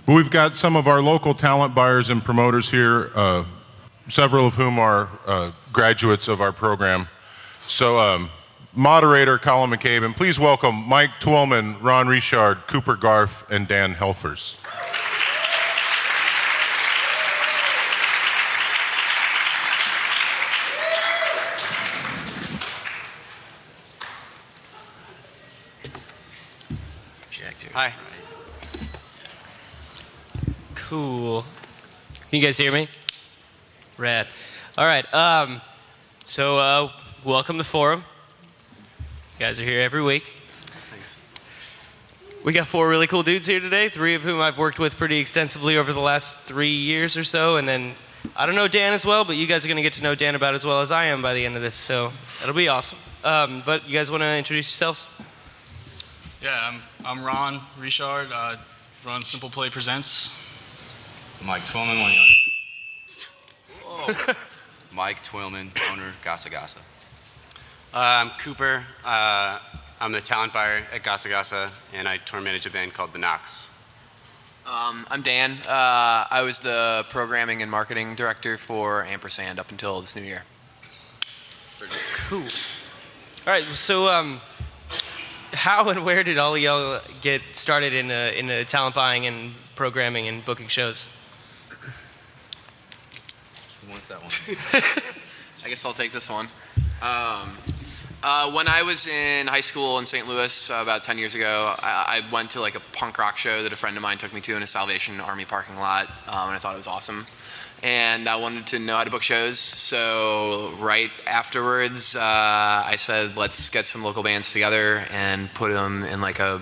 But we've got some of our local talent buyers and promoters here, several of whom are graduates of our program. So moderator Colin McCabe, and please welcome Mike Twillman, Ron Richard, Cooper Garth, and Dan Helfers. Hi. Cool. Can you guys hear me? Rad. All right. So welcome to Forum. You guys are here every week. Thanks. We got 4 really cool dudes here today, 3 of whom I've worked with pretty extensively over the last 3 years or so, and then I don't know Dan as well, but you guys are going to get to know Dan about as well as I am by the end of this, so that'll be awesome. But you guys want to introduce yourselves? Yeah, I'm Ron Richard. Run Simple Play Presents. Mike Twillman, one of the owners. Mike Twillman, owner, Gasa Gasa. I'm Cooper. I'm the talent buyer at Gasa Gasa, and I tour manage a band called The Knox. I'm Dan. I was the programming and marketing director for Ampersand up until this new year. Cool. All right, so how and where did all of y'all get started in the talent buying and programming and booking shows? Who wants that one? I guess I'll take this one. When I was in high school in St. Louis about 10 years ago, I went to like a punk rock show that a friend of mine took me to in a Salvation Army parking lot, and I thought it was awesome. And I wanted to know how to book shows, so right afterwards, I said, let's get some local bands together and put them in like a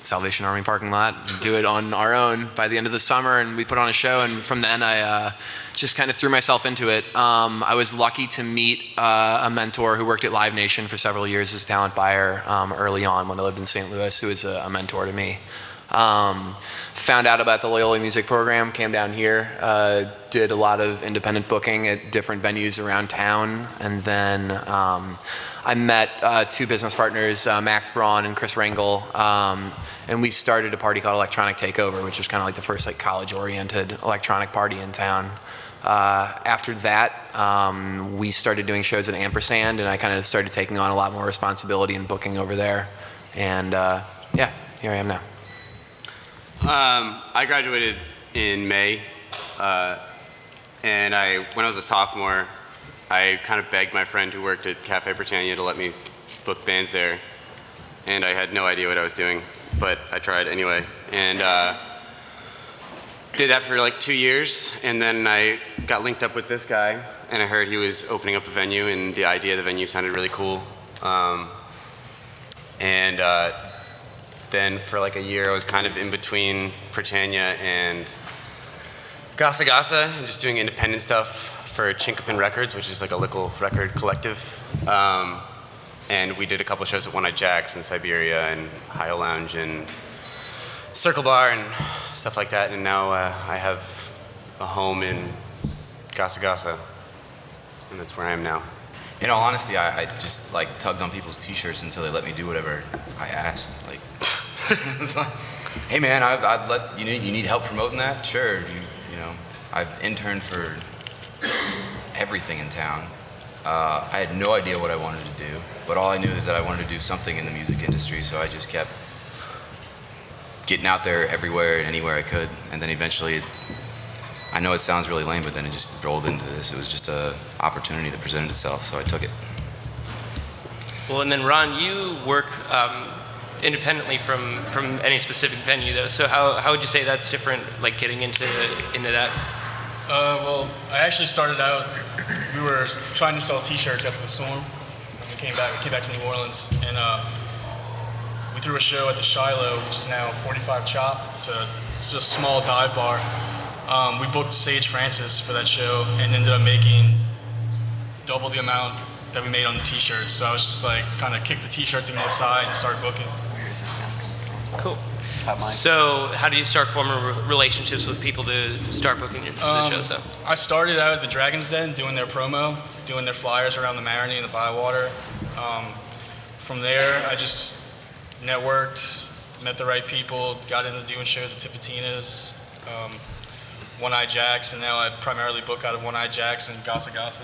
Salvation Army parking lot and do it on our own by the end of the summer, and we put on a show, and from then I just kind of threw myself into it. I was lucky to meet a mentor who worked at Live Nation for several years as a talent buyer early on when I lived in St. Louis, who was a mentor to me. Found out about the Loyola music program, came down here, did a lot of independent booking at different venues around town, and then I met 2 business partners, Max Braun and Chris Rangel, and we started a party called Electronic Takeover, which was kind of like the first like college-oriented electronic party in town. After that, we started doing shows at Ampersand, and I kind of started taking on a lot more responsibility and booking over there, and yeah, here I am now. I graduated in May, and when I was a sophomore, I kind of begged my friend who worked at Cafe Britannia to let me book bands there, and I had no idea what I was doing, but I tried anyway, and did that for like 2 years, and then I got linked up with this guy, and I heard he was opening up a venue, and the idea of the venue sounded really cool, and then for like a year I was kind of in between Britannia and Gasa Gasa and just doing independent stuff for Chinkapin Records, which is like a local record collective. And we did a couple shows at One Eyed Jacks in Siberia and High Lounge and Circle Bar and stuff like that. And now I have a home in Gasa Gasa, and that's where I am now. In all honesty, I just like tugged on people's t-shirts until they let me do whatever I asked. Like, it's like, hey man, I'd let you need help promoting that? Sure. You know, I've interned for everything in town. I had no idea what I wanted to do, but all I knew is that I wanted to do something in the music industry, so I just kept getting out there everywhere and anywhere I could, and then eventually, I know it sounds really lame, but then it just rolled into this. It was just an opportunity that presented itself, so I took it. Well, and then Ron, you work independently from any specific venue, though. So how would you say that's different, like getting into that? Well, I actually started out, we were trying to sell t-shirts after the storm. And we came back to New Orleans, and we threw a show at the Shiloh, which is now 45 Chop. It's a small dive bar. We booked Sage Francis for that show and ended up making double the amount that we made on the t-shirts. So I was just like, kind of kicked the t-shirt thing aside and started booking. Cool. So how did you start forming relationships with people to start booking the shows? So I started out at the Dragon's Den doing their promo, doing their flyers around the Marinee and the Bywater. From there, I just networked, met the right people, got into doing shows at Tipitina's, One Eye Jacks, and now I primarily book out of One Eye Jacks and Gasa Gasa.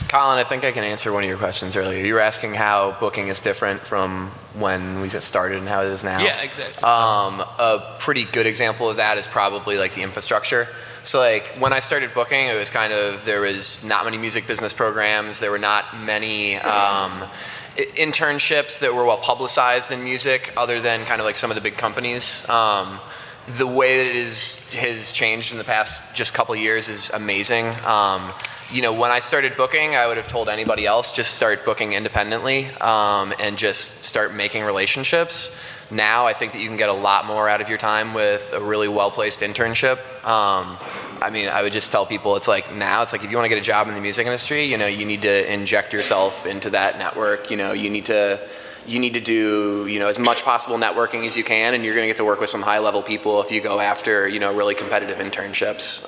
Colin, I think I can answer one of your questions earlier. You were asking how booking is different from when we got started and how it is now. Yeah, exactly. A pretty good example of that is probably like the infrastructure. So like when I started booking, it was kind of, there was not many music business programs. There were not many internships that were well publicized in music other than kind of like some of the big companies. The way that it has changed in the past just couple years is amazing. You know, when I started booking, I would have told anybody else, just start booking independently and just start making relationships. Now I think that you can get a lot more out of your time with a really well-placed internship. I mean, I would just tell people, it's like now, it's like if you want to get a job in the music industry, you know, you need to inject yourself into that network. You know, you need to do, you know, as much possible networking as you can, and you're going to get to work with some high-level people if you go after, you know, really competitive internships.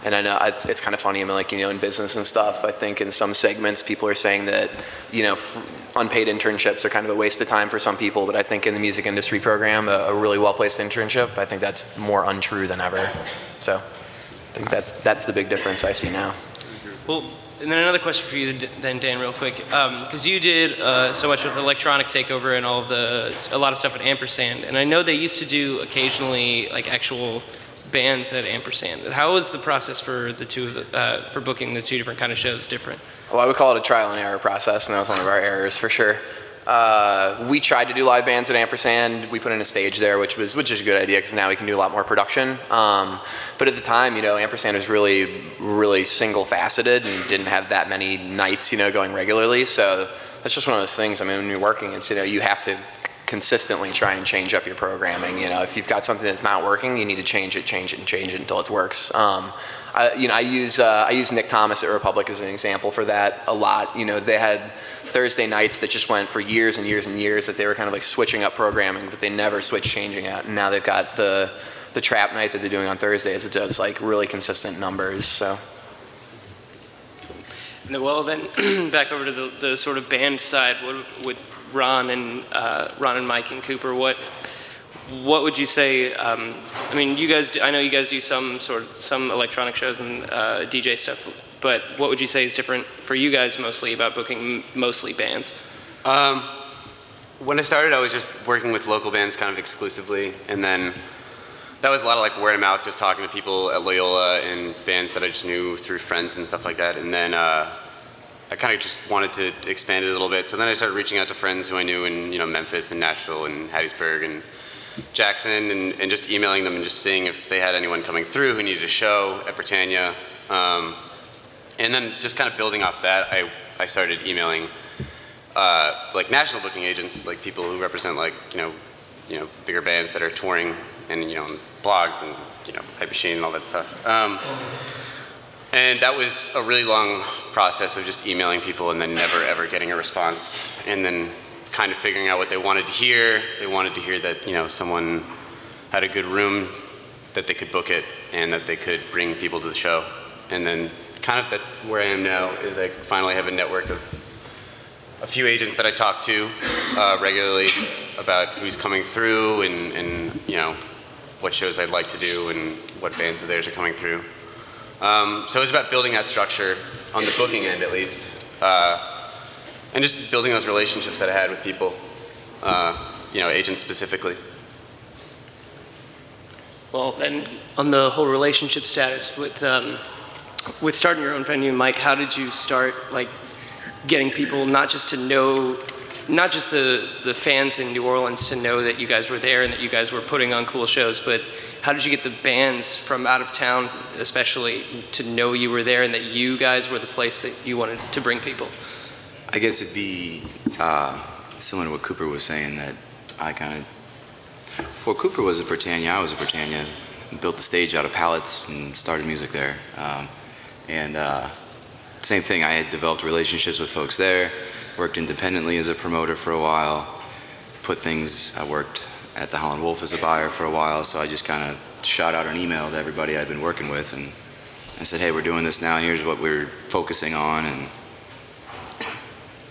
And I know it's kind of funny, I mean, like, you know, in business and stuff, I think in some segments people are saying that, you know, unpaid internships are kind of a waste of time for some people, but I think in the music industry program, a really well-placed internship, I think that's more untrue than ever. So I think that's the big difference I see now. Well, and then another question for you then, Dan, real quick, because you did so much with Electronic Takeover and a lot of stuff at Ampersand, and I know they used to do occasionally like actual bands at Ampersand. How was the process for the two for booking the two different kind of shows different? Well, I would call it a trial and error process, and that was one of our errors for sure. We tried to do live bands at Ampersand. We put in a stage there, which is a good idea because now we can do a lot more production. But at the time, you know, Ampersand was really single-faceted and didn't have that many nights, you know, going regularly. So that's just one of those things. I mean, when you're working, it's, you know, you have to consistently try and change up your programming. You know, if you've got something that's not working, you need to change it until it works. I use Nick Thomas at Republic as an example for that a lot. You know, they had Thursday nights that just went for years and years and years that they were kind of like switching up programming, but they never switched changing it. And now they've got the trap night that they're doing on Thursdays. It does like really consistent numbers. So. Well, then back over to the sort of band side with Ron and Mike and Cooper. What would you say? I mean, you guys. I know you guys do some electronic shows and DJ stuff. But what would you say is different for you guys mostly about booking mostly bands? When I started, I was just working with local bands kind of exclusively, and then that was a lot of like word of mouth, just talking to people at Loyola and bands that I just knew through friends and stuff like that. And then I kind of just wanted to expand it a little bit. So then I started reaching out to friends who I knew in, you know, Memphis and Nashville and Hattiesburg and Jackson, and just emailing them and just seeing if they had anyone coming through who needed a show at Britannia. And then just kind of building off that, I started emailing like national booking agents, like people who represent like, you know, bigger bands that are touring and, you know, blogs and, you know, Hype Machine and all that stuff. And that was a really long process of just emailing people and then never ever getting a response, and then kind of figuring out what they wanted to hear. They wanted to hear that, you know, someone had a good room, that they could book it, and that they could bring people to the show. And then kind of that's where I am now, is I finally have a network of a few agents that I talk to regularly about who's coming through and you know, what shows I'd like to do and what bands of theirs are coming through. So it was about building that structure on the booking end, at least, and just building those relationships that I had with people, you know, agents specifically. Well, then on the whole relationship status with starting your own venue, Mike, how did you start like getting people not just to know, not just the fans in New Orleans to know that you guys were there and that you guys were putting on cool shows, but how did you get the bands from out of town especially to know you were there and that you guys were the place that you wanted to bring people? I guess it'd be similar to what Cooper was saying, that I kind of, before Cooper was at Britannia, I was at Britannia, built the stage out of pallets and started music there. Same thing, I had developed relationships with folks there, worked independently as a promoter for a while, I worked at the Holland Wolf as a buyer for a while, so I just kind of shot out an email to everybody I'd been working with, and I said, hey, we're doing this now, here's what we're focusing on, and,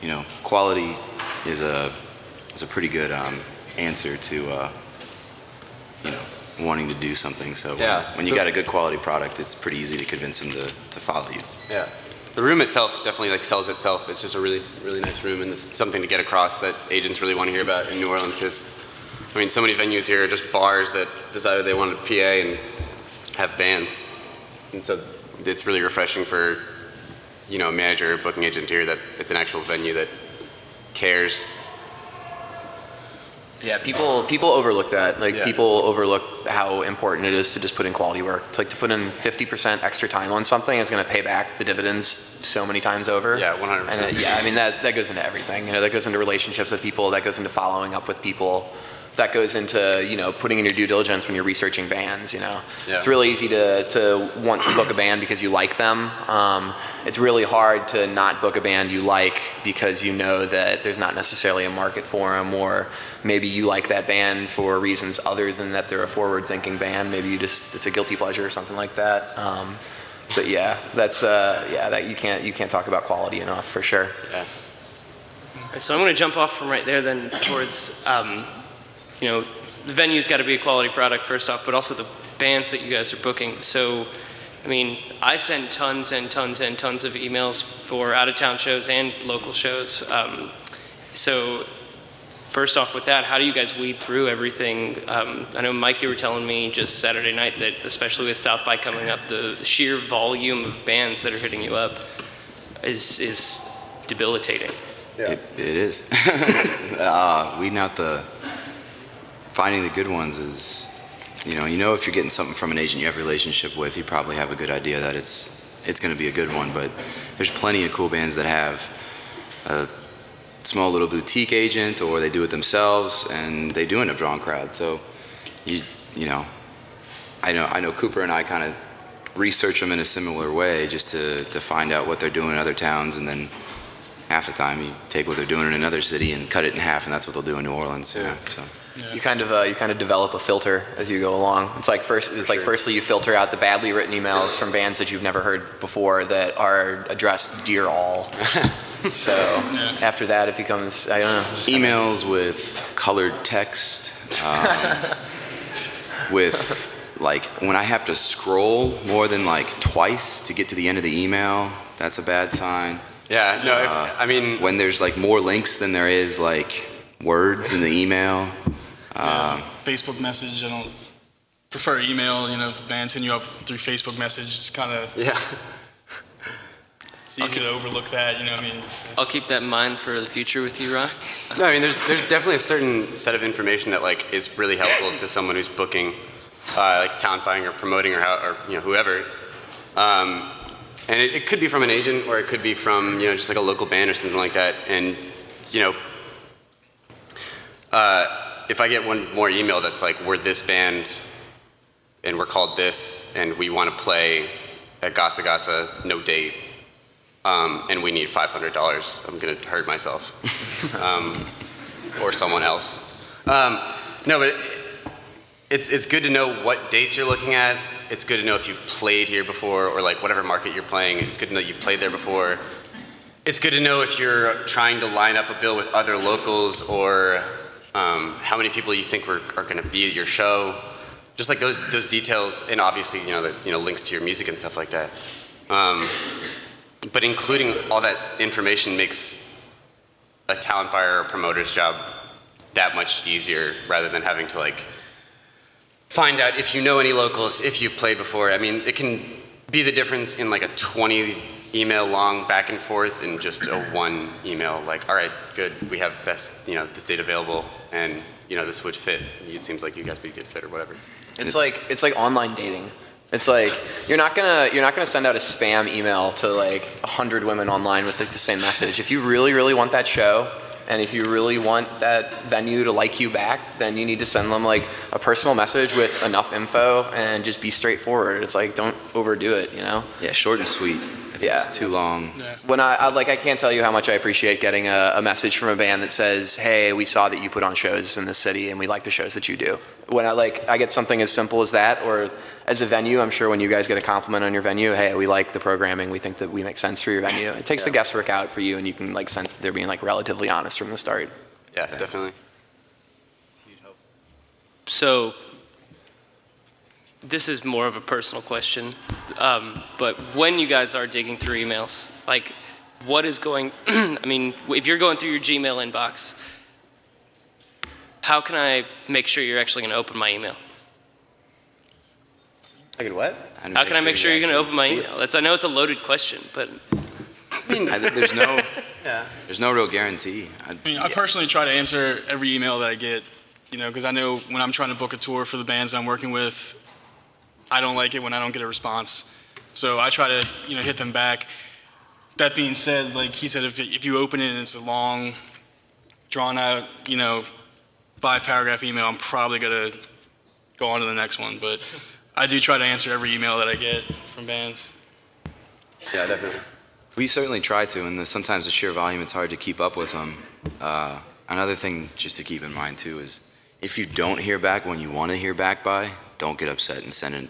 you know, quality is a is a pretty good answer to wanting to do something. So when you got a good quality product, it's pretty easy to convince them to follow you. Yeah. The room itself definitely like sells itself. It's just a really, really nice room, and it's something to get across that agents really want to hear about in New Orleans, because, I mean, so many venues here are just bars that decided they wanted PA and have bands. And so it's really refreshing for, a manager or booking agent here that it's an actual venue that cares. Yeah, people overlook that. Like, Yeah. people overlook how important it is to just put in quality work. It's like to put in 50% extra time on something is going to pay back the dividends so many times over. Yeah, 100%. And I mean, that goes into everything. That goes into relationships with people. That goes into following up with people. That goes into, putting in your due diligence when you're researching bands, Yeah. It's really easy to want to book a band because you like them. It's really hard to not book a band you like because you know that there's not necessarily a market for them, or maybe you like that band for reasons other than that they're a forward-thinking band. Maybe it's a guilty pleasure or something like that. But yeah, that's that you can't talk about quality enough, for sure. Yeah. Right, so I'm going to jump off from right there then towards, the venue's got to be a quality product first off, but also the bands that you guys are booking. So, I mean, I send tons and tons and tons of emails for out-of-town shows and local shows. So, first off with that, how do you guys weed through everything? I know, Mike, you were telling me just Saturday night that, especially with South by coming up, the sheer volume of bands that are hitting you up is debilitating. Yeah. It is. Weeding out finding the good ones is, if you're getting something from an agent you have a relationship with, you probably have a good idea that it's going to be a good one. But there's plenty of cool bands that have a small little boutique agent, or they do it themselves, and they do end up drawing crowds. So, I know Cooper and I kind of research them in a similar way, just to find out what they're doing in other towns, and then half the time you take what they're doing in another city and cut it in half, and that's what they'll do in New Orleans. Yeah. So. Yeah. You kind of develop a filter as you go along. It's like firstly you filter out the badly written emails from bands that you've never heard before that are addressed Dear All. So after that it becomes, I don't know, emails with colored text, with like when I have to scroll more than like twice to get to the end of the email, that's a bad sign. Yeah, no, when there's like more links than there is like words in the email. Facebook message, I don't prefer email. If bands hitting you up through Facebook message, it's kind of it's easy to overlook that. I'll keep that in mind for the future with you, Ron. No, there's definitely a certain set of information that like is really helpful to someone who's booking, like talent buying or promoting or whoever. And it could be from an agent, or it could be from just like a local band or something like that. And if I get one more email that's like, we're this band and we're called this and we want to play at Gasa Gasa, no date, and we need $500, I'm going to hurt myself or someone else. No, but it's good to know what dates you're looking at. It's good to know if you've played here before, or like whatever market you're playing. It's good to know you've played there before. It's good to know if you're trying to line up a bill with other locals, or how many people you think are going to be at your show. Just like those details, and obviously links to your music and stuff like that. But including all that information makes a talent buyer or promoter's job that much easier, rather than having to like find out if you know any locals, if you've played before. It can be the difference in like a 20 email long back and forth and just a one email like, all right, good, we have this date available, and this would fit. It seems like you guys would be a good fit or whatever. It's like online dating. It's like you're not gonna send out a spam email to like 100 women online with like the same message. If you really, really want that show, and if you really want that venue to like you back, then you need to send them like a personal message with enough info and just be straightforward. It's like, don't overdo it, Yeah, short and sweet. If it's too long. Yeah. When I can't tell you how much I appreciate getting a message from a band that says, hey, we saw that you put on shows in this city and we like the shows that you do. When I get something as simple as that, or as a venue, I'm sure when you guys get a compliment on your venue, hey, we like the programming, we think that we make sense for your venue. It takes the guesswork out for you, and you can like sense that they're being like relatively honest from the start. Yeah, definitely. So, this is more of a personal question, but when you guys are digging through emails, like, what is going, I mean, if you're going through your Gmail inbox, how can I make sure you're actually going to open my email? I could what? How can I make sure you're going to open my email? I know it's a loaded question, but There's no, there's no real guarantee. I personally try to answer every email that I get, because I know when I'm trying to book a tour for the bands I'm working with, I don't like it when I don't get a response. So I try to, hit them back. That being said, like he said, if you open it and it's a long, drawn out, 5-paragraph email, I'm probably going to go on to the next one. But I do try to answer every email that I get from bands. Yeah, definitely. We certainly try to, and sometimes the sheer volume, it's hard to keep up with them. Another thing just to keep in mind too is if you don't hear back when you want to hear back by, don't get upset and send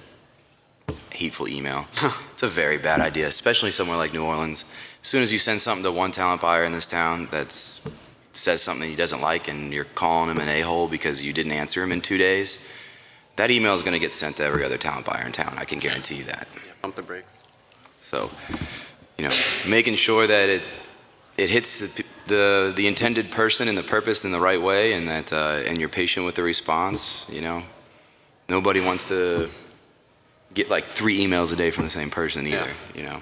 a hateful email. It's a very bad idea, especially somewhere like New Orleans. As soon as you send something to one talent buyer in this town that says something he doesn't like and you're calling him an a-hole because you didn't answer him in 2 days, that email is going to get sent to every other talent buyer in town. I can guarantee you that. Yeah, pump the brakes. So, making sure that it hits the intended person and the purpose in the right way, and that and you're patient with the response. Nobody wants to get like 3 emails a day from the same person either. Yeah,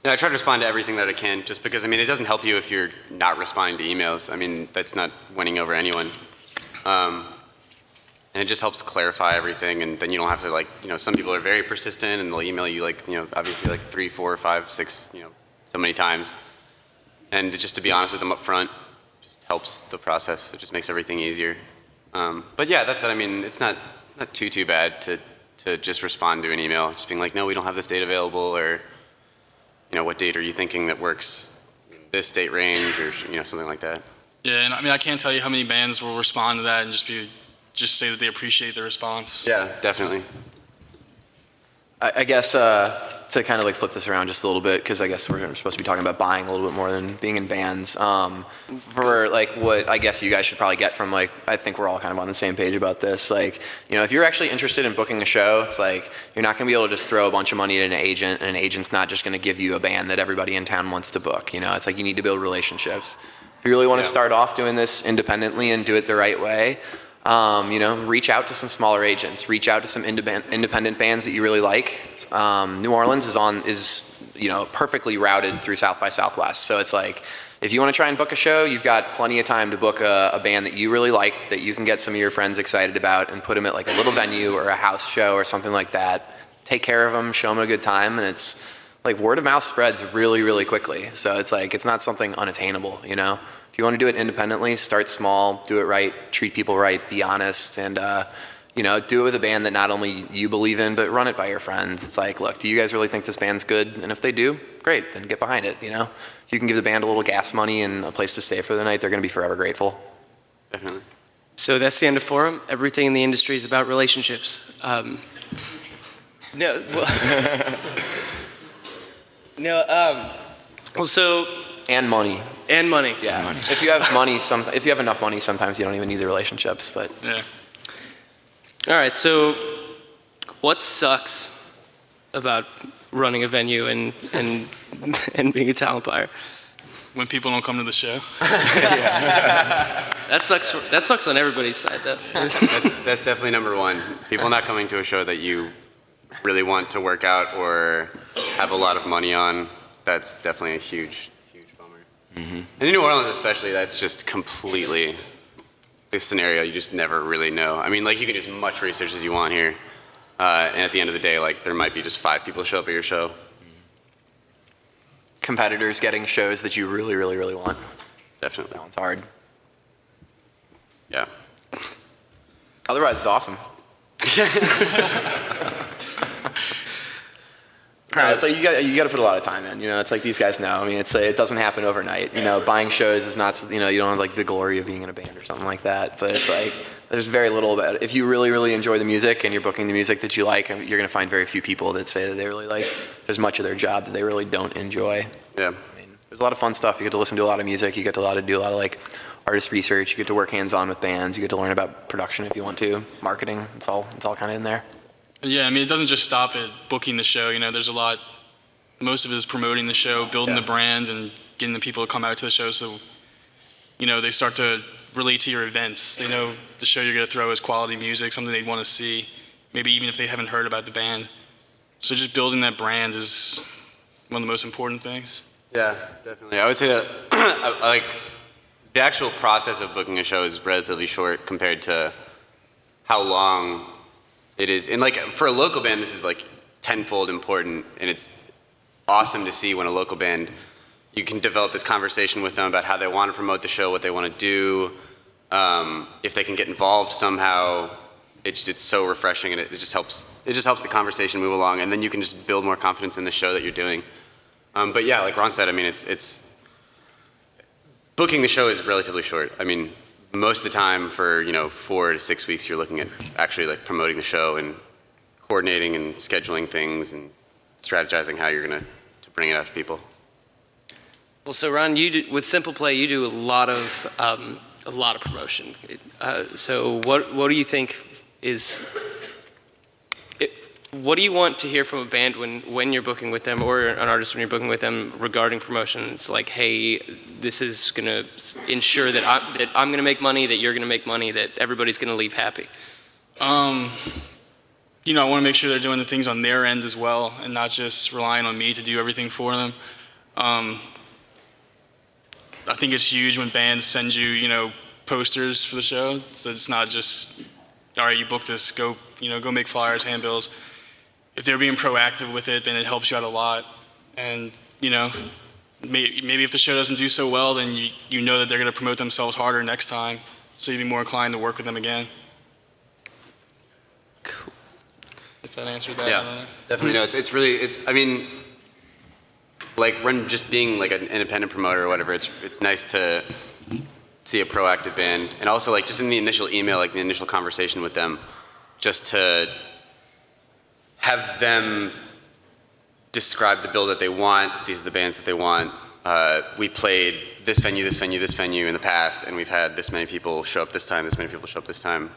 I try to respond to everything that I can, just because it doesn't help you if you're not responding to emails. That's not winning over anyone. And it just helps clarify everything, and then you don't have to some people are very persistent and they'll email you obviously 3, 4, 5, 6, so many times. And just to be honest with them up front just helps the process. It just makes everything easier. But yeah, that's it. It's not too bad to just respond to an email, just being like, no, we don't have this date available, or what date are you thinking that works in this date range, or something like that. Yeah, and I can't tell you how many bands will respond to that and just say that they appreciate the response. Yeah, definitely. I guess to kind of flip this around just a little bit, because I guess we're supposed to be talking about buying a little bit more than being in bands. For what I guess you guys should probably get from I think we're all kind of on the same page about this. If you're actually interested in booking a show, it's you're not going to be able to just throw a bunch of money at an agent, and an agent's not just going to give you a band that everybody in town wants to book. It's you need to build relationships. If you really want to start off doing this independently and do it the right way, reach out to some smaller agents, reach out to some independent bands that you really like. New Orleans is perfectly routed through South by Southwest. So it's if you want to try and book a show, you've got plenty of time to book a band that you really like, that you can get some of your friends excited about, and put them at a little venue or a house show or something like that. Take care of them, show them a good time, and it's word of mouth spreads really, really quickly. So it's it's not something unattainable, If you want to do it independently, start small, do it right, treat people right, be honest, and do it with a band that not only you believe in, but run it by your friends. It's look, do you guys really think this band's good? And if they do, great, then get behind it. If you can give the band a little gas money and a place to stay for the night, they're going to be forever grateful. Definitely. So that's the end of Forum. Everything in the industry is about relationships. And money. And money. Yeah. Money. If you have money, if you have enough money, sometimes you don't even need the relationships. But Yeah. All right. So, what sucks about running a venue and being a talent buyer? When people don't come to the show. That sucks on everybody's side, though. That's definitely number one. People not coming to a show that you really want to work out or have a lot of money on. That's definitely a huge bummer. Mm-hmm. And in New Orleans especially, that's just completely this scenario you just never really know. You can do as much research as you want here. And at the end of the day, there might be just 5 people show up at your show. competitors getting shows that you really, really, really want. Definitely. That one's hard. Yeah. Otherwise, it's awesome. It's like you got to put a lot of time in. It's like these guys know. It doesn't happen overnight. Buying shows is not. You don't have the glory of being in a band or something like that. But it's there's very little about it. If you really, really enjoy the music and you're booking the music that you like, you're going to find very few people that say that they really like. There's much of their job that they really don't enjoy. Yeah. There's a lot of fun stuff. You get to listen to a lot of music. You get to do a lot of like artist research. You get to work hands-on with bands. You get to learn about production if you want to, marketing. It's all kind of in there. Yeah, I mean, it doesn't just stop at booking the show. You know, there's a lot. Most of it is promoting the show, building the brand, and getting the people to come out to the show. So, you know, they start to relate to your events. They know the show you're going to throw is quality music, something they'd want to see, maybe even if they haven't heard about the band. So just building that brand is one of the most important things. Yeah, definitely. I would say that like the actual process of booking a show is relatively short compared to how long it is. And like for a local band, this is like tenfold important, and it's awesome to see when a local band, you can develop this conversation with them about how they want to promote the show, what they want to do, if they can get involved somehow. It's so refreshing, and it just helps the conversation move along, and then you can just build more confidence in the show that you're doing. But yeah, like Ron said, I mean, it's booking the show is relatively short. I mean, most of the time for 4 to 6 weeks, you're looking at actually like promoting the show and coordinating and scheduling things and strategizing how you're going to bring it out to people. Well, so Ron, with Simple Play, you do a lot of promotion. So what do you think what do you want to hear from a band when you're booking with them, or an artist when you're booking with them regarding promotion? It's like, hey, this is going to ensure that I'm going to make money, that you're going to make money, that everybody's going to leave happy. You know, I want to make sure they're doing the things on their end as well, and not just relying on me to do everything for them. I think it's huge when bands send you, posters for the show. So it's not just, all right, you booked this, go make flyers, handbills. If they're being proactive with it, then it helps you out a lot. And, maybe if the show doesn't do so well, then you know that they're going to promote themselves harder next time, so you'd be more inclined to work with them again. Cool. If that answered that. Yeah, definitely. No, I mean, like when just being like an independent promoter or whatever, it's nice to see a proactive band, and also like just in the initial email, like the initial conversation with them, just to have them describe the bill that they want. These are the bands that they want. We played this venue in the past, and we've had this many people show up this time, this many people show up this time.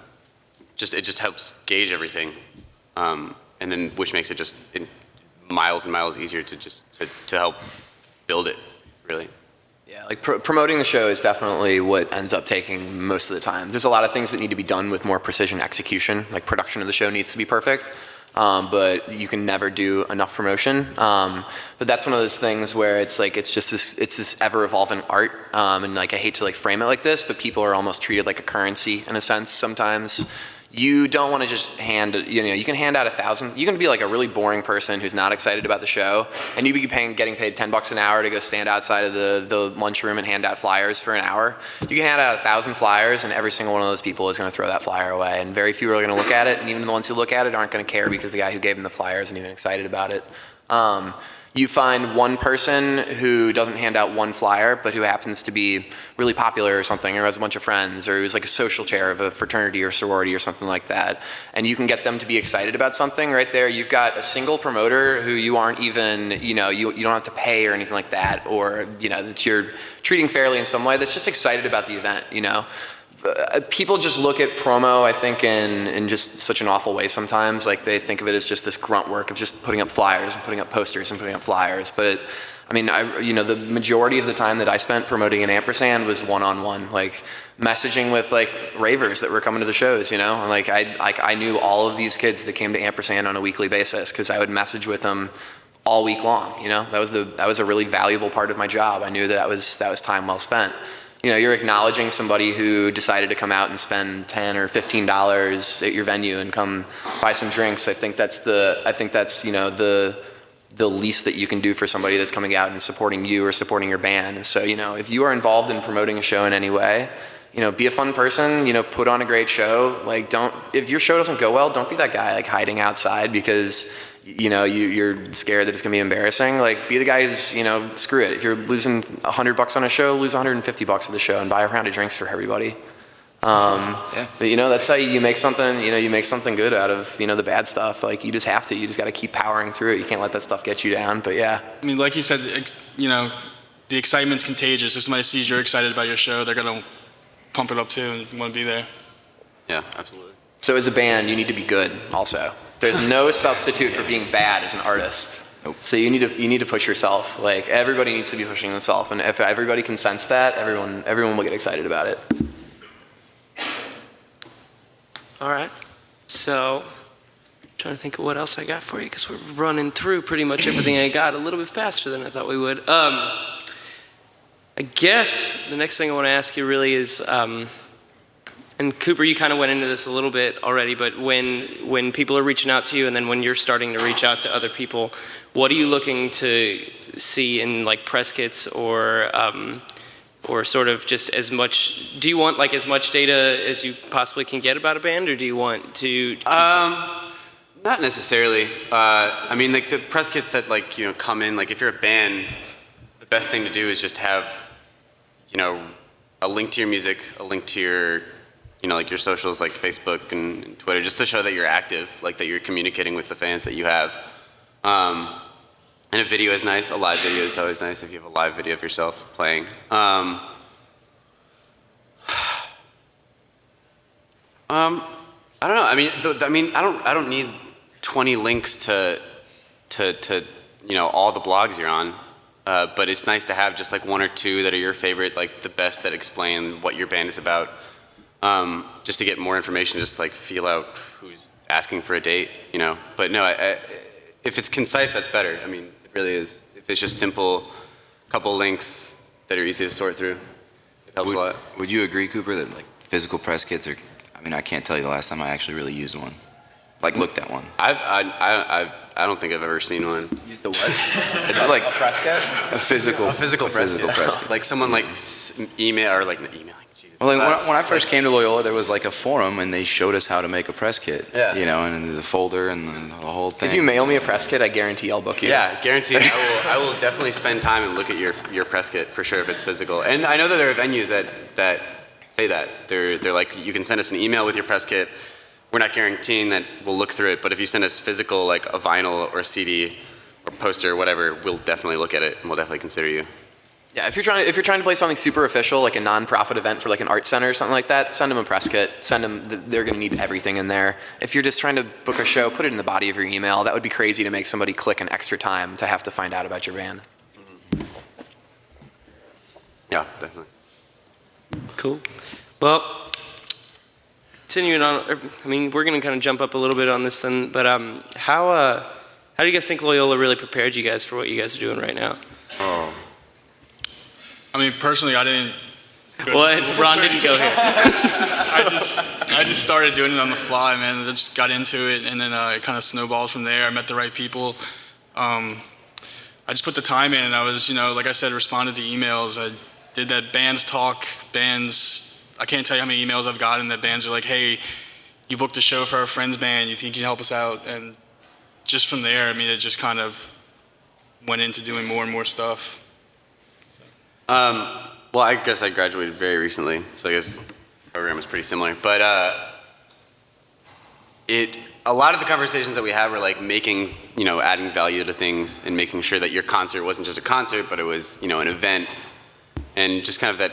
It just helps gauge everything, and then which makes it just miles and miles easier to help build it, really. Yeah, like promoting the show is definitely what ends up taking most of the time. There's a lot of things that need to be done with more precision execution. Like production of the show needs to be perfect, but you can never do enough promotion. But that's one of those things where it's just this ever evolving art, and like I hate to like frame it like this, but people are almost treated like a currency in a sense sometimes. You don't want to just you can hand out 1,000. You can be like a really boring person who's not excited about the show, and you be getting paid $10 an hour to go stand outside of the lunchroom and hand out flyers for an hour. You can hand out 1,000 flyers, and every single one of those people is going to throw that flyer away, and very few are going to look at it, and even the ones who look at it aren't going to care because the guy who gave them the flyer isn't even excited about it. You find one person who doesn't hand out one flyer, but who happens to be really popular or something, or has a bunch of friends, or who's like a social chair of a fraternity or sorority or something like that, and you can get them to be excited about something right there. You've got a single promoter who you aren't even, you don't have to pay or anything like that, or, that you're treating fairly in some way, that's just excited about the event, People just look at promo, I think, in just such an awful way sometimes. Like they think of it as just this grunt work of just putting up flyers and putting up posters and putting up flyers. But the majority of the time that I spent promoting an ampersand was one-on-one, like messaging with like ravers that were coming to the shows, and I knew all of these kids that came to ampersand on a weekly basis because I would message with them all week long. That was a really valuable part of my job. I knew that was time well spent. You're acknowledging somebody who decided to come out and spend $10 or $15 at your venue and come buy some drinks. I think that's the least that you can do for somebody that's coming out and supporting you or supporting your band. So, if you are involved in promoting a show in any way, be a fun person, put on a great show. Like if your show doesn't go well, don't be that guy like hiding outside because you're scared that it's gonna be embarrassing. Like be the guy who's, screw it. If you're losing $100 on a show, lose $150 at the show and buy a round of drinks for everybody. Yeah. But that's how you make something, you make something good out of, the bad stuff. Like you just got to keep powering through it. You can't let that stuff get you down, but yeah. I mean, like you said, the excitement's contagious. If somebody sees you're excited about your show, they're gonna pump it up too and want to be there. Yeah, absolutely. So as a band, you need to be good also. There's no substitute for being bad as an artist. Nope. So you need to push yourself. Like everybody needs to be pushing themselves, and if everybody can sense that, everyone will get excited about it. All right. So, trying to think of what else I got for you because we're running through pretty much everything I got a little bit faster than I thought we would. I guess the next thing I want to ask you really is, and Cooper, you kind of went into this a little bit already, but when people are reaching out to you and then when you're starting to reach out to other people, what are you looking to see in like press kits or sort of just as much, do you want like as much data as you possibly can get about a band, or do you want to? Not necessarily. I mean, like the press kits that like, you know, come in, like if you're a band, the best thing to do is just have, you know, a link to your music, a link to your, you know, like your socials like Facebook and Twitter, just to show that you're active, like that you're communicating with the fans that you have. And a video is nice. A live video is always nice if you have a live video of yourself playing. I don't know. I don't need 20 links to you know, all the blogs you're on. But it's nice to have just like one or two that are your favorite, like the best that explain what your band is about. Just to get more information, just like feel out who's asking for a date, you know. But no, if it's concise, that's better. I mean, it really is. If it's just simple, couple links that are easy to sort through, it helps a lot. Would you agree, Cooper, that like physical press kits are? I mean, I can't tell you the last time I actually really used one, like looked at one. I don't think I've ever seen one. Use the what? It's like A press kit? a physical press press kit. Like someone like email or like email. Well, like when I first came to Loyola, there was like a forum, and they showed us how to make a press kit. Yeah. You know, and the folder and the whole thing. If you mail me a press kit, I guarantee I'll book you. Yeah, guaranteed. I will definitely spend time and look at your press kit for sure if it's physical. And I know that there are venues that say that. They're like, you can send us an email with your press kit. We're not guaranteeing that we'll look through it, but if you send us physical, like a vinyl or a CD or poster or whatever, we'll definitely look at it and we'll definitely consider you. Yeah, if you're trying to play something super official, like a non-profit event for like an art center or something like that, send them a press kit. Send them. They're going to need everything in there. If you're just trying to book a show, put it in the body of your email. That would be crazy to make somebody click an extra time to have to find out about your band. Yeah, definitely. Cool. Well, continuing on, I mean, we're going to kind of jump up a little bit on this then, but how do you guys think Loyola really prepared you guys for what you guys are doing right now? Oh. I mean, personally, I didn't. Ron didn't go here. I just started doing it on the fly, man. I just got into it, and then it kind of snowballed from there. I met the right people. I just put the time in, and I was, you know, like I said, responded to emails. I did that bands talk, bands. I can't tell you how many emails I've gotten that bands are like, hey, you booked a show for our friend's band. You think you can help us out? And just from there, I mean, it just kind of went into doing more and more stuff. Well, I guess I graduated very recently, so I guess the program was pretty similar. But a lot of the conversations that we had were like making, you know, adding value to things and making sure that your concert wasn't just a concert, but it was, you know, an event. And just kind of that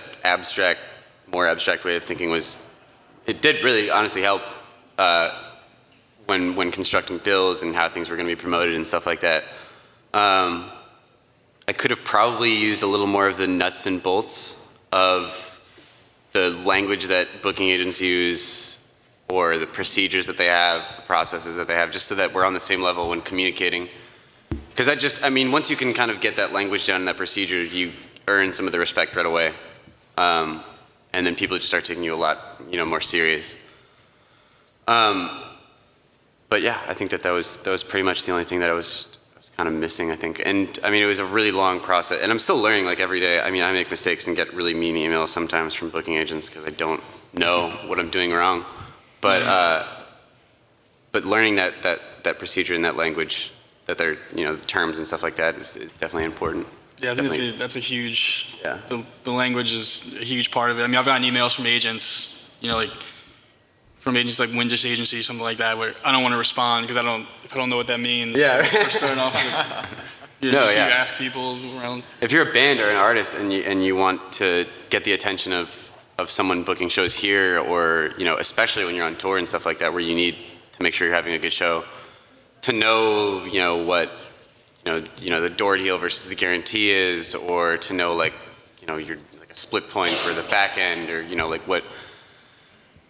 more abstract way of thinking it did really honestly help when constructing bills and how things were going to be promoted and stuff like that. I could have probably used a little more of the nuts and bolts of the language that booking agents use or the procedures that they have, the processes that they have, just so that we're on the same level when communicating. Because once you can kind of get that language down and that procedure, you earn some of the respect right away. And then people just start taking you a lot, you know, more serious. But yeah, I think that was pretty much the only thing that I was kind of missing, I think. And I mean, it was a really long process, and I'm still learning like every day. I mean, I make mistakes and get really mean emails sometimes from booking agents because I don't know what I'm doing wrong. But learning that procedure and that language, that they're, you know, the terms and stuff like that is definitely important. Yeah, I think that's a huge. Yeah. The language is a huge part of it. I mean, I've gotten emails from agents, you know, like from agents like Windus Agency, something like that, where I don't want to respond because if I don't know what that means. Yeah. We're starting off with, You No, just yeah. you ask people around. If you're a band or an artist and you want to get the attention of someone booking shows here, or especially when you're on tour and stuff like that, where you need to make sure you're having a good show, to know what the door deal versus the guarantee is, or to know you're like a split point for the back end, or like what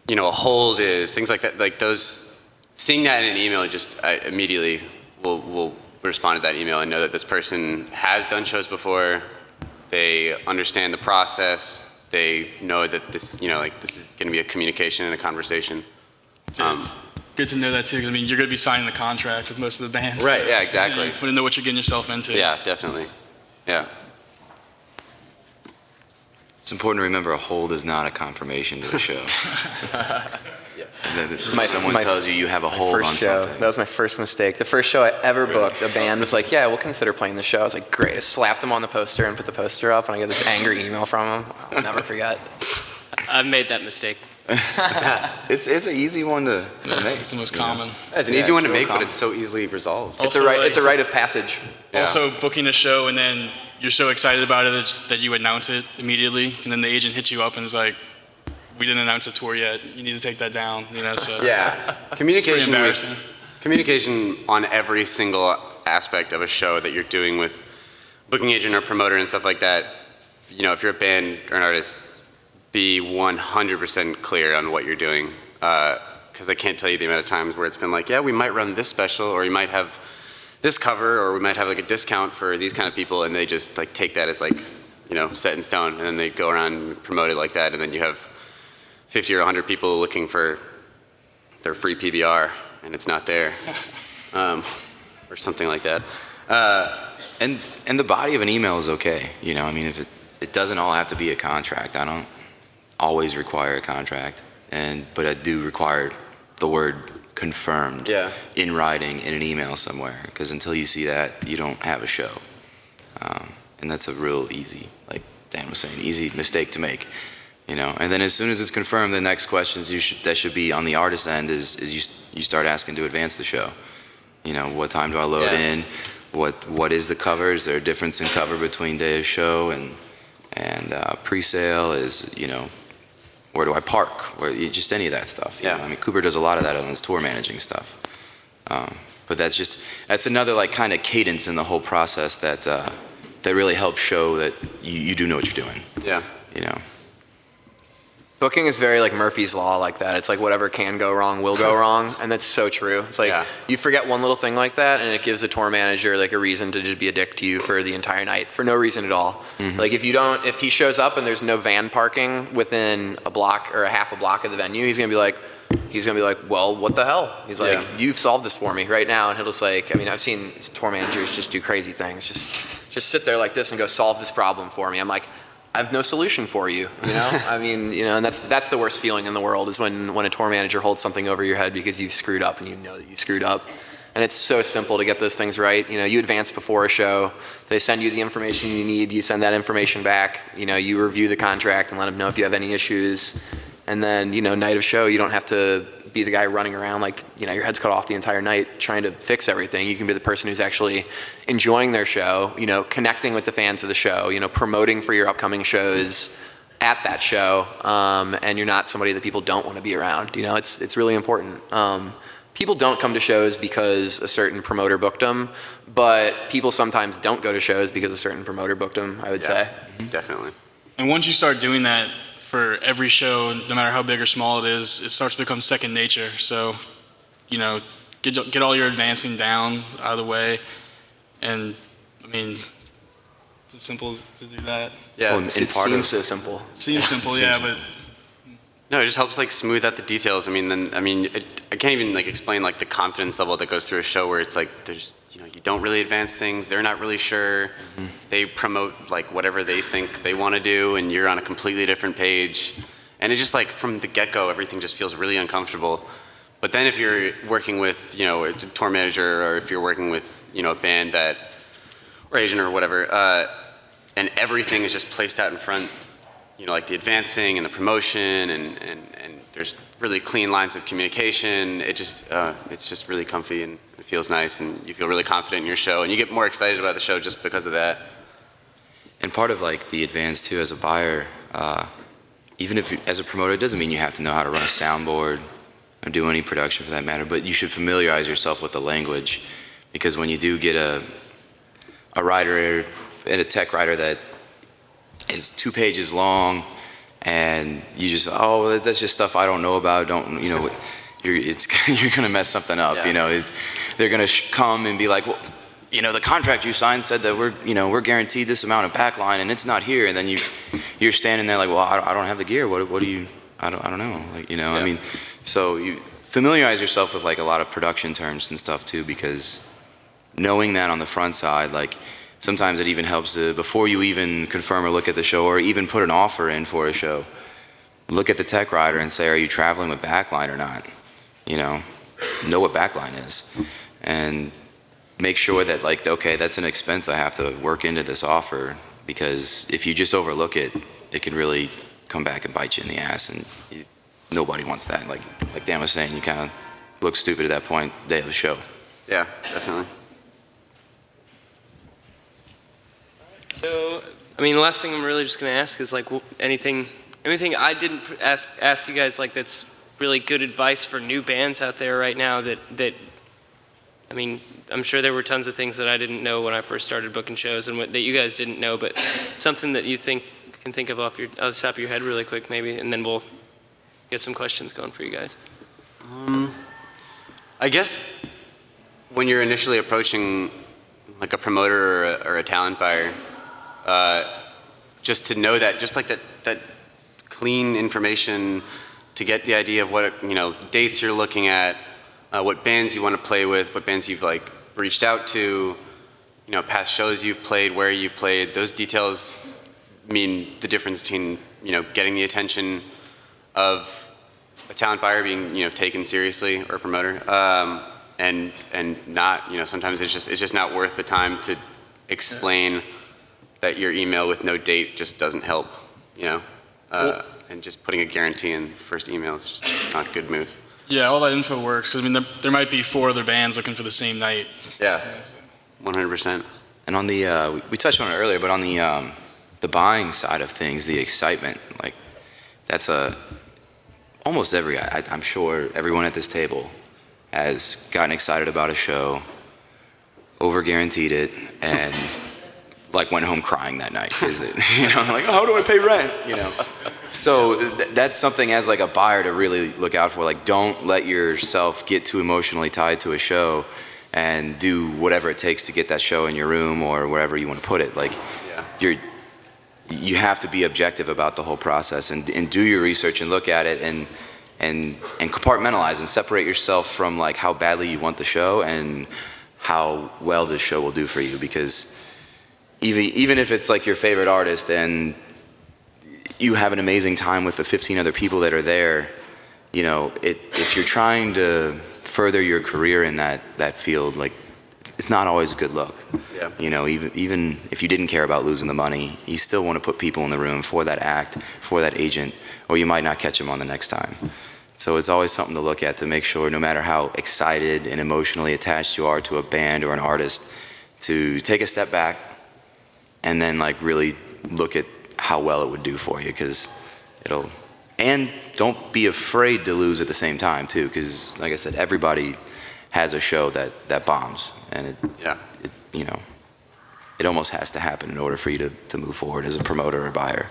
a hold is, things like that. Like those, seeing that in an email, I immediately will respond to that email and know that this person has done shows before. They understand the process. They know that this this is going to be a communication and a conversation. It's good to know that too, because I mean, you're going to be signing the contract with most of the bands. Right. Yeah. Exactly. You want to know what you're getting yourself into. Yeah. Definitely. Yeah. It's important to remember a hold is not a confirmation to a show. Someone tells you have a hold on something. That was my first mistake. The first show I ever booked, a band was like, yeah, we'll consider playing the show. I was like, great. I slapped them on the poster and put the poster up, and I get this angry email from them. I'll never forget. I've made that mistake. It's an easy one to make. It's the most common. It's an easy one to make, common. but it's so easily resolved. It's a rite of passage. Yeah. Also, booking a show and then you're so excited about it that you announce it immediately, and then the agent hits you up and is like, we didn't announce a tour yet. You need to take that down. So Yeah. Communication on every single aspect of a show that you're doing with booking agent or promoter and stuff like that. If you're a band or an artist, be 100% clear on what you're doing. Because I can't tell you the amount of times where it's been like, yeah, we might run this special, or we might have this cover, or we might have like a discount for these kind of people, and they just like take that as like, set in stone, and then they go around and promote it like that, and then you have 50 or 100 people looking for their free PBR, and it's not there, or something like that. And the body of an email is okay. I mean, if it doesn't all have to be a contract. I don't always require a contract, but I do require the word confirmed in writing in an email somewhere, because until you see that, you don't have a show. And that's a real easy, like Dan was saying, easy mistake to make. And then as soon as it's confirmed, the next questions that should be on the artist end is you start asking to advance the show. What time do I load in? What is the cover? Is there a difference in cover between day of show and pre-sale? Where do I park? Just any of that stuff. Yeah. I mean, Cooper does a lot of that on his tour managing stuff. But that's another like kind of cadence in the whole process that really helps show that you do know what you're doing. Yeah. Booking is very like Murphy's Law like that. It's like whatever can go wrong will go wrong, and that's so true. It's like you forget one little thing like that, and it gives the tour manager like a reason to just be a dick to you for the entire night for no reason at all. Mm-hmm. Like if he shows up and there's no van parking within a block or a half a block of the venue, he's gonna be like, well, what the hell? He's like, you've solved this for me right now, and he'll just like, I mean, I've seen tour managers just do crazy things, just sit there like this and go solve this problem for me. I'm like, I have no solution for you, I mean, and that's the worst feeling in the world is when a tour manager holds something over your head because you've screwed up and you know that you screwed up. And it's so simple to get those things right. You advance before a show. They send you the information you need. You send that information back. You review the contract and let them know if you have any issues. And then, night of show, you don't have to be the guy running around like, your head's cut off the entire night trying to fix everything. You can be the person who's actually enjoying their show, connecting with the fans of the show, promoting for your upcoming shows at that show. And you're not somebody that people don't want to be around. It's really important. People don't come to shows because a certain promoter booked them, but people sometimes don't go to shows because a certain promoter booked them, I would say. Definitely. And once you start doing that for every show, no matter how big or small it is, it starts to become second nature. So, get all your advancing down out of the way. And, I mean, it's as simple as to do that. Yeah, well, it seems so simple. Seems simple, but... No, it just helps like smooth out the details. I can't even like explain like the confidence level that goes through a show where it's like there's you don't really advance things. They're not really sure. Mm-hmm. They promote like whatever they think they want to do, and you're on a completely different page. And it's just like from the get-go, everything just feels really uncomfortable. But then if you're working with a tour manager, or if you're working with a band or agent or whatever, and everything is just placed out in front like the advancing and the promotion, and there's really clean lines of communication. It's just really comfy, and it feels nice, and you feel really confident in your show, and you get more excited about the show just because of that. And part of like the advance too, as a buyer, even if as a promoter, it doesn't mean you have to know how to run a soundboard or do any production for that matter, but you should familiarize yourself with the language, because when you do get a writer and a tech writer that is 2 pages long, and you just, oh, that's just stuff I don't know about, you're gonna mess something up. Yeah. They're gonna come and be like, well, the contract you signed said that we're guaranteed this amount of backline, and it's not here. And then you're standing there like, well, I don't have the gear. What do you? I don't know. Yeah. I mean, so you familiarize yourself with like a lot of production terms and stuff too, because knowing that on the front side, like sometimes it even helps before you even confirm or look at the show or even put an offer in for a show. Look at the tech rider and say, are you traveling with backline or not? Know what backline is, and make sure that like, okay, that's an expense I have to work into this offer, because if you just overlook it, it can really come back and bite you in the ass, and nobody wants that. Like Dan was saying, you kind of look stupid at that point, day of the show. Yeah, definitely. So, I mean, the last thing I'm really just going to ask is like anything I didn't ask you guys like that's really good advice for new bands out there right now that I mean, I'm sure there were tons of things that I didn't know when I first started booking shows and that you guys didn't know, but something that you can think of off the top of your head really quick maybe, and then we'll get some questions going for you guys. I guess when you're initially approaching like a promoter or a talent buyer, just to know that, just like that clean information to get the idea of what, dates you're looking at, what bands you want to play with, what bands you've like reached out to, past shows you've played, where you've played. Those details mean the difference between, getting the attention of a talent buyer being, taken seriously, or a promoter, and not, sometimes it's just not worth the time to explain that your email with no date just doesn't help, and just putting a guarantee in the first email is just not a good move. Yeah, all that info works, because I mean, there might be 4 other bands looking for the same night. Yeah, 100%. And on the, we touched on it earlier, but on the buying side of things, the excitement, like that's almost I'm sure everyone at this table has gotten excited about a show, over guaranteed it, and like went home crying that night. Like, how do I pay rent? So that's something as like a buyer to really look out for. Like, don't let yourself get too emotionally tied to a show and do whatever it takes to get that show in your room or wherever you want to put it. Like, you have to be objective about the whole process and do your research and look at it and compartmentalize and separate yourself from like how badly you want the show and how well the show will do for you. Because even if it's like your favorite artist and you have an amazing time with the 15 other people that are there, if you're trying to further your career in that field, like, it's not always a good look. Yeah. Even if you didn't care about losing the money, you still want to put people in the room for that act, for that agent, or you might not catch them on the next time. So it's always something to look at to make sure, no matter how excited and emotionally attached you are to a band or an artist, to take a step back and then like really look at how well it would do for you, because and don't be afraid to lose at the same time too, because like I said, everybody has a show that bombs, and it almost has to happen in order for you to move forward as a promoter or buyer.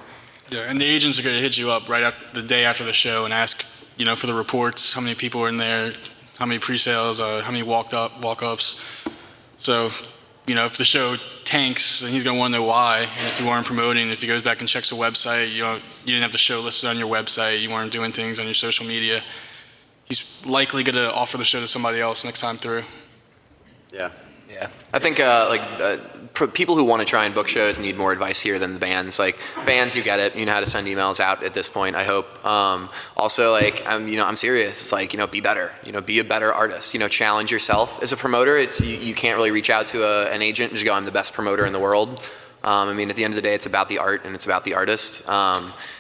Yeah, and the agents are going to hit you up right the day after the show and ask, for the reports, how many people are in there, how many pre-sales, how many walk-ups. So, if the show tanks, then he's going to want to know why. And if you weren't promoting, if he goes back and checks the website, you didn't have the show listed on your website, you weren't doing things on your social media, he's likely going to offer the show to somebody else next time through. Yeah. Yeah, I think people who want to try and book shows need more advice here than the bands. Like, bands, you get it. You know how to send emails out at this point, I hope. Also, like, I'm serious. It's like, be better. Be a better artist. Challenge yourself as a promoter. You can't really reach out to an agent and just go, I'm the best promoter in the world. I mean, at the end of the day, it's about the art and it's about the artist.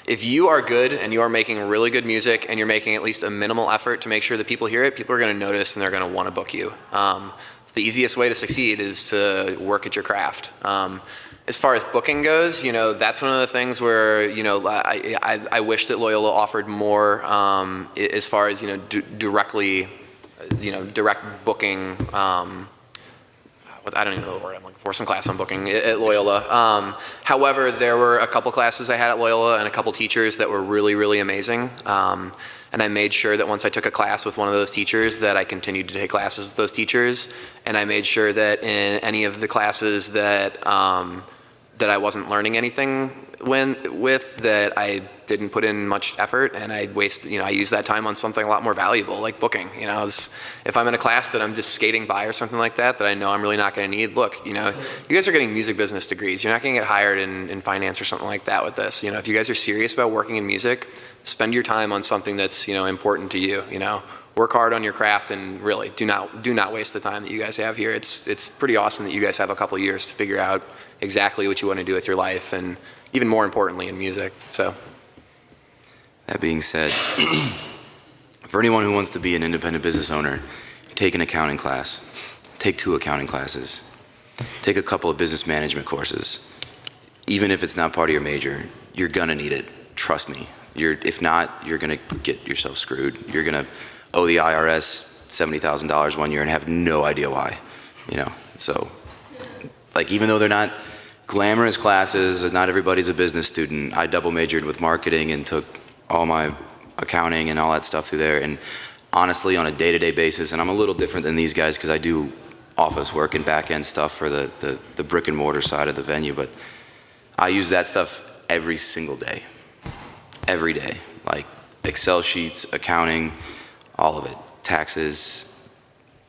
If you are good and you are making really good music and you're making at least a minimal effort to make sure that people hear it, people are going to notice and they're going to want to book you. The easiest way to succeed is to work at your craft. As far as booking goes, that's one of the things where, I wish that Loyola offered more as far as, directly, direct booking. I don't even know the word I'm looking for, some class on booking at Loyola. However, there were a couple classes I had at Loyola and a couple teachers that were really, really amazing. And I made sure that once I took a class with one of those teachers that I continued to take classes with those teachers. And I made sure that in any of the classes that that I wasn't learning anything with, that I didn't put in much effort, and I used that time on something a lot more valuable, like booking. If I'm in a class that I'm just skating by or something like that I know I'm really not going to need, look, you guys are getting music business degrees. You're not going to get hired in finance or something like that with this. If you guys are serious about working in music, spend your time on something that's, important to you. Work hard on your craft, and really do not waste the time that you guys have here. It's pretty awesome that you guys have a couple years to figure out exactly what you want to do with your life, and even more importantly in music. So That being said, for anyone who wants to be an independent business owner, take an accounting class, take 2 accounting classes, take a couple of business management courses. Even if it's not part of your major, you're gonna need it. Trust me. If not, you're gonna get yourself screwed. You're gonna owe the IRS $70,000 one year and have no idea why. So, even though they're not glamorous classes, not everybody's a business student. I double majored with marketing and took all my accounting and all that stuff through there. And honestly, on a day-to-day basis, and I'm a little different than these guys because I do office work and back-end stuff for the brick and mortar side of the venue, but I use that stuff every single day. Every day. Like Excel sheets, accounting, all of it. Taxes.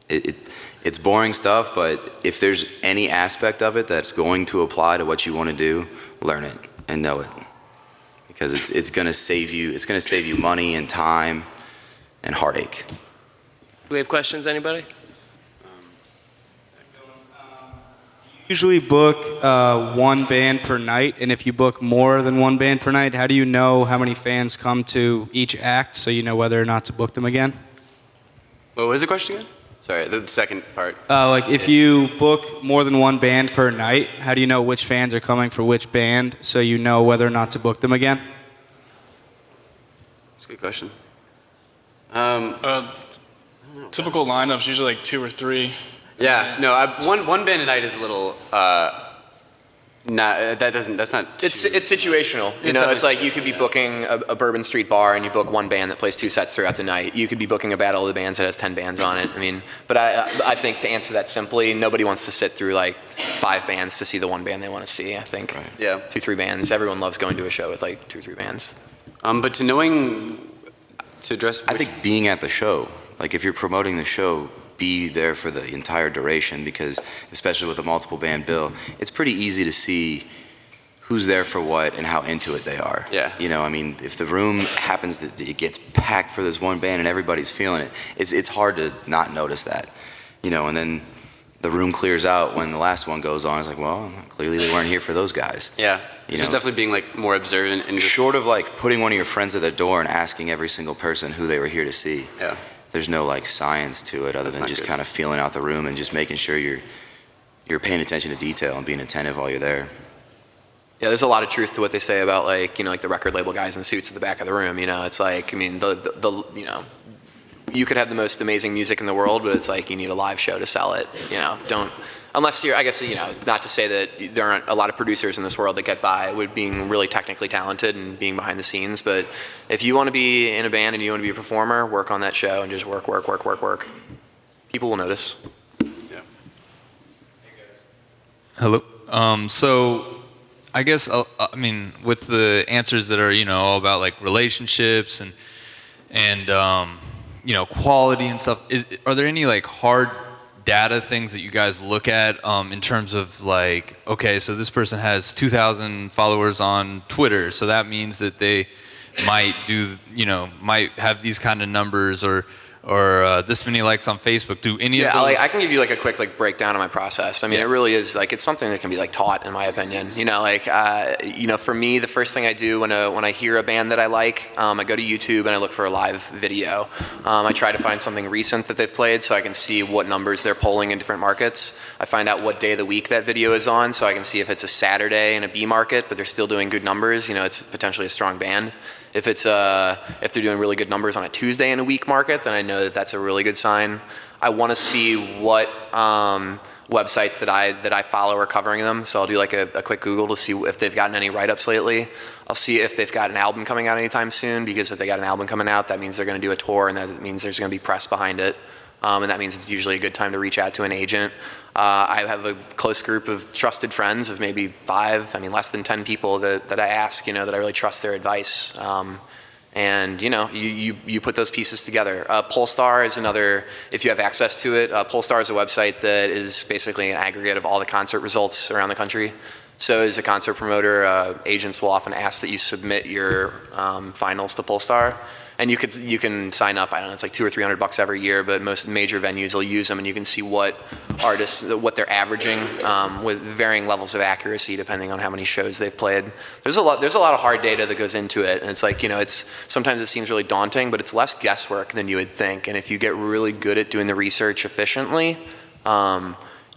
It's boring stuff, but if there's any aspect of it that's going to apply to what you want to do, learn it and know it. Because it's going to save you money and time and heartache. Do we have questions, anybody? Usually book one band per night, and if you book more than one band per night, how do you know how many fans come to each act so you know whether or not to book them again? What was the question again? Sorry, the second part. If you book more than one band per night, how do you know which fans are coming for which band so you know whether or not to book them again? That's a good question. Typical lineups usually like 2 or 3. Yeah, no, one band a night is a little, that's not it's situational. It's like you could be booking a Bourbon Street bar and you book one band that plays 2 sets throughout the night. You could be booking a Battle of the Bands that has 10 bands on it. But I think to answer that simply, nobody wants to sit through like 5 bands to see the one band they want to see. I think Right. Yeah. 2, 3 bands. Everyone loves going to a show with like 2, 3 bands. But to address, I think being at the show, like if you're promoting the show, be there for the entire duration, because especially with a multiple band bill, it's pretty easy to see who's there for what and how into it they are. Yeah. If the room happens that it gets packed for this one band and everybody's feeling it, it's hard to not notice that. And then the room clears out when the last one goes on. It's like, well, clearly they weren't here for those guys. Yeah. Just definitely being like more observant and just, short of like putting one of your friends at the door and asking every single person who they were here to see. Yeah. There's no like science to it other than just kind of feeling out the room and just making sure you're paying attention to detail and being attentive while you're there. Yeah, there's a lot of truth to what they say about like the record label guys in suits at the back of the room. It's like you could have the most amazing music in the world, but it's like you need a live show to sell it. Unless you're, I guess, not to say that there aren't a lot of producers in this world that get by with being really technically talented and being behind the scenes, but if you want to be in a band and you want to be a performer, work on that show and just work. People will notice. yeah. Hello. So I guess, with the answers that are, all about like relationships and quality and stuff, are there any like hard data things that you guys look at in terms of like, okay, so this person has 2,000 followers on Twitter, so that means that they might might have these kind of numbers, or this many likes on Facebook. Do any of Yeah, those? like I can give you like a quick like breakdown of my process. I mean, it really is like it's something that can be like taught, in my opinion. You know, like for me, the first thing I do when I hear a band that I like, I go to YouTube and I look for a live video. I try to find something recent that they've played so I can see what numbers they're polling in different markets. I find out what day of the week that video is on so I can see if it's a Saturday in a B market, but they're still doing good numbers. You know, it's potentially a strong band. If it's if they're doing really good numbers on a Tuesday in a weak market, then I know that that's a really good sign. I want to see what websites that I follow are covering them. So I'll do like a quick Google to see if they've gotten any write-ups lately. I'll see if they've got an album coming out anytime soon, because if they got an album coming out, that means they're going to do a tour, and that means there's going to be press behind it. And that means it's usually a good time to reach out to an agent. I have a close group of trusted friends of maybe less than 10 people that I ask, that I really trust their advice. And you put those pieces together. Polestar is another, if you have access to it, Polestar is a website that is basically an aggregate of all the concert results around the country. So as a concert promoter, agents will often ask that you submit your finals to Polestar. And you can sign up, I don't know, it's like $200 or $300 every year, but most major venues will use them, and you can see what artists, what they're averaging with varying levels of accuracy depending on how many shows they've played. There's a lot of hard data that goes into it, and it's like, sometimes it seems really daunting, but it's less guesswork than you would think. And if you get really good at doing the research efficiently,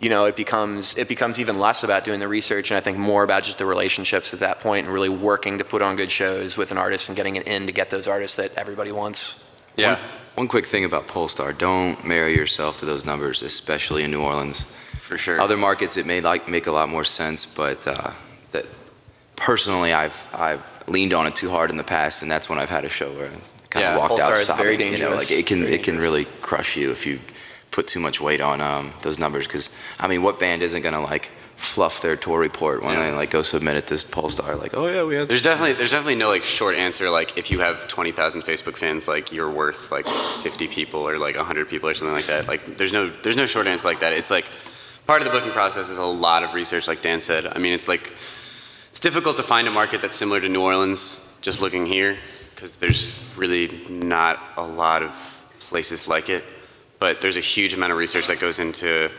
it becomes even less about doing the research, and I think more about just the relationships at that point and really working to put on good shows with an artist and getting it in to get those artists that everybody wants. Yeah. One quick thing about Polestar: don't marry yourself to those numbers, especially in New Orleans. For sure. Other markets, it may make a lot more sense, but that personally, I've leaned on it too hard in the past, and that's when I've had a show where I kind of walked Polestar out is sobbing. very dangerous. It can really crush you if you put too much weight on those numbers. Because what band isn't gonna fluff their tour report when they go submit it to Polestar? Oh yeah, we have. There's definitely no short answer. If you have 20,000 Facebook fans, you're worth 50 people or 100 people or something like that. There's no short answer like that. It's part of the booking process is a lot of research, like Dan said. It's difficult to find a market that's similar to New Orleans just looking here, because there's really not a lot of places like it. But there's a huge amount of research that goes into,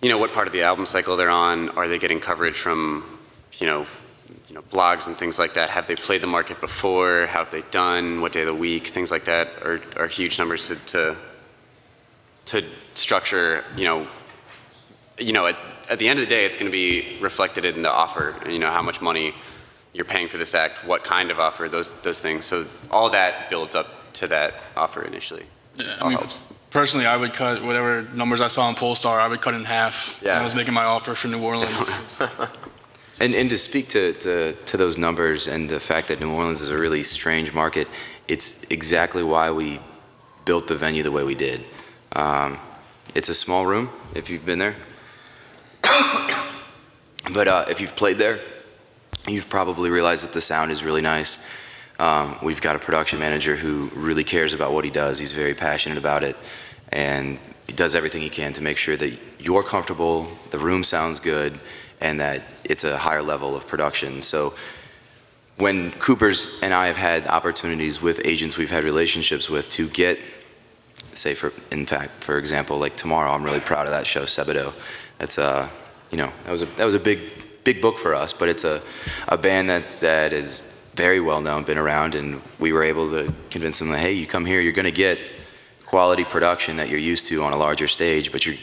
what part of the album cycle they're on. Are they getting coverage from, blogs and things like that? Have they played the market before? How have they done? What day of the week? Things like that are huge numbers to structure. At the end of the day, it's going to be reflected in the offer. How much money you're paying for this act, what kind of offer, those things. So all that builds up to that offer initially. Yeah, personally, I would cut whatever numbers I saw on Polestar, I would cut in half when I was making my offer for New Orleans. And to speak to those numbers and the fact that New Orleans is a really strange market, it's exactly why we built the venue the way we did. It's a small room, if you've been there. But if you've played there, you've probably realized that the sound is really nice. We've got a production manager who really cares about what he does. He's very passionate about it, and he does everything he can to make sure that you're comfortable, the room sounds good, and that it's a higher level of production. So when Coopers and I have had opportunities with agents we've had relationships with to get, say, for example, tomorrow, I'm really proud of that show, Sebadoh. That's that was a big book for us, but it's a band that is very well known, been around, and we were able to convince them that, hey, you come here, you're going to get quality production that you're used to on a larger stage, but your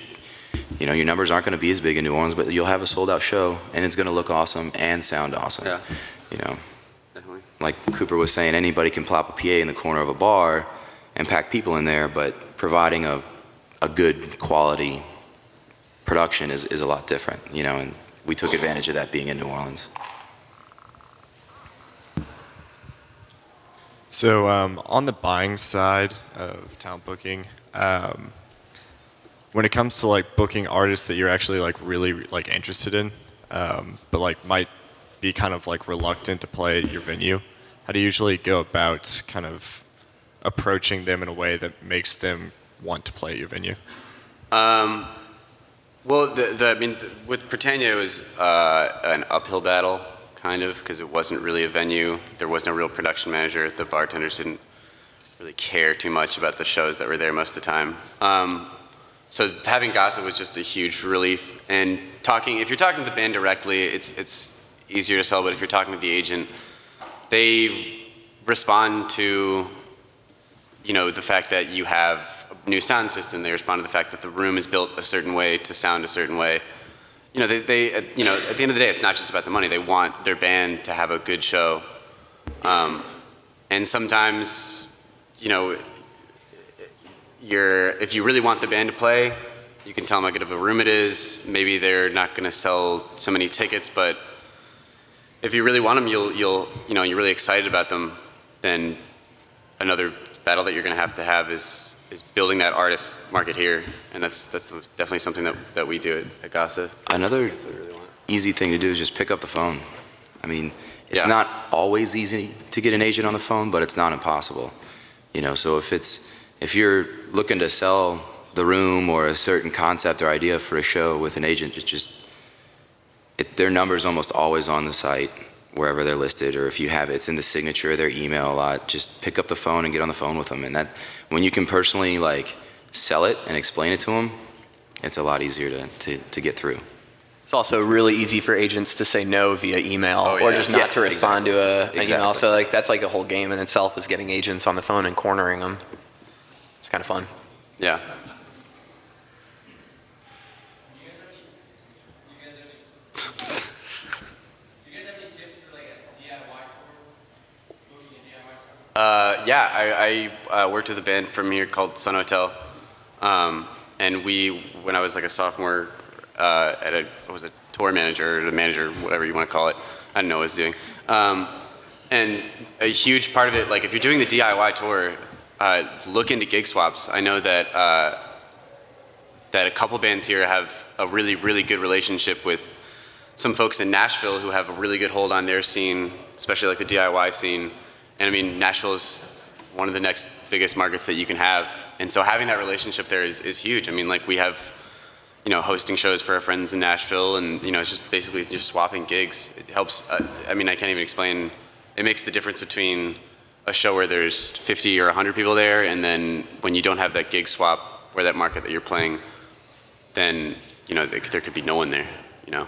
numbers aren't going to be as big in New Orleans, but you'll have a sold out show, and it's going to look awesome and sound awesome. Yeah. Definitely. Like Cooper was saying, anybody can plop a PA in the corner of a bar and pack people in there, but providing a good quality production is a lot different, and we took advantage of that being in New Orleans. So on the buying side of talent booking, when it comes to booking artists that you're actually really interested in, but might be kind of reluctant to play at your venue, how do you usually go about kind of approaching them in a way that makes them want to play at your venue? Well, with Britannia, it was an uphill battle, kind of, because it wasn't really a venue. There was no real production manager. The bartenders didn't really care too much about the shows that were there most of the time. So having Gossip was just a huge relief. And if you're talking to the band directly, it's easier to sell, but if you're talking to the agent, they respond to, the fact that you have a new sound system. They respond to the fact that the room is built a certain way to sound a certain way. At the end of the day, it's not just about the money. They want their band to have a good show. And sometimes, if you really want the band to play, you can tell them how good of a room it is. Maybe they're not going to sell so many tickets, but if you really want them, you're really excited about them, then another battle that you're going to have is building that artist market here, and that's definitely something that we do at Gossip. Another easy thing to do is just pick up the phone. I mean, it's not always easy to get an agent on the phone, but it's not impossible. So if you're looking to sell the room or a certain concept or idea for a show with an agent, their number's almost always on the site wherever they're listed, or if you have it's in the signature of their email a lot. Just pick up the phone and get on the phone with them, and that when you can personally sell it and explain it to them, it's a lot easier to get through. It's also really easy for agents to say no via email or just not to respond to an email. So that's a whole game in itself, is getting agents on the phone and cornering them. It's kind of fun. Yeah. I worked with a band from here called Sun Hotel, and when I was a sophomore, I was a tour manager or a manager, whatever you want to call it. I didn't know what I was doing. And a huge part of it, if you're doing the DIY tour, look into gig swaps. I know that a couple bands here have a really, really good relationship with some folks in Nashville who have a really good hold on their scene, especially the DIY scene. And I mean, Nashville is one of the next biggest markets that you can have. And so having that relationship there is huge. I mean, we have, hosting shows for our friends in Nashville, and, it's just basically just swapping gigs. It helps. I mean, I can't even explain. It makes the difference between a show where there's 50 or 100 people there, and then when you don't have that gig swap or that market that you're playing, then, there could be no one there, Yeah.